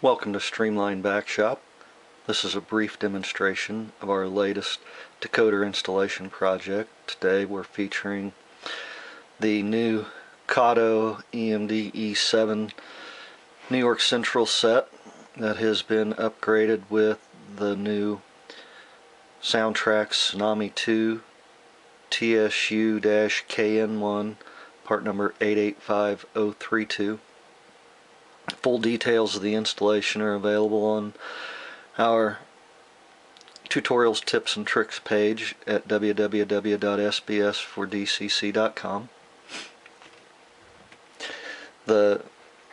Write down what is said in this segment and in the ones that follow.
Welcome to Streamlined Backshop. This is a brief demonstration of our latest decoder installation project. Today we're featuring the new Kato E7A New York Central set that has been upgraded with the new SoundTraxx Tsunami 2 TSU-KN1 part number 885032. Full details of the installation are available on our tutorials, tips, and tricks page at www.sbs4dcc.com. The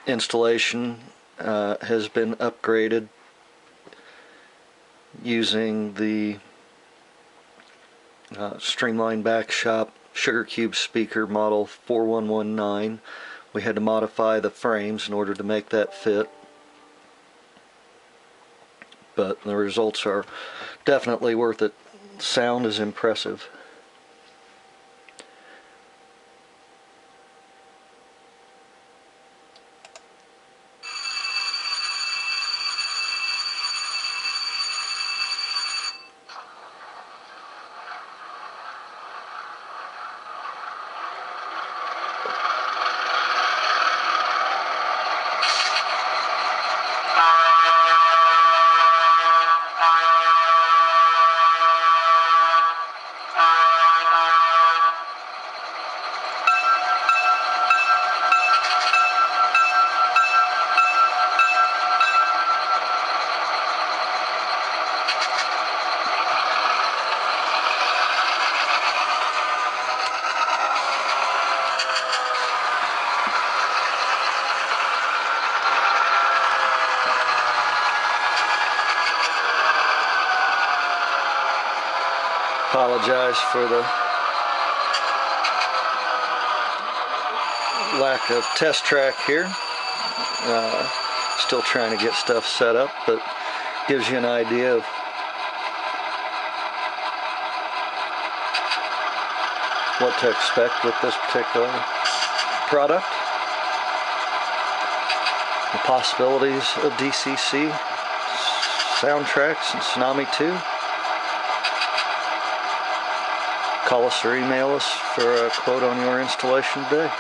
installation has been upgraded using the Streamlined Backshop Sugar Cube speaker model 4119. We had to modify the frames in order to make that fit, but the results are definitely worth it. The sound is impressive. Apologize for the lack of test track here. Still trying to get stuff set up, but gives you an idea of what to expect with this particular product. The possibilities of DCC, SoundTraxx, and Tsunami 2. Call us or email us for a quote on your installation today.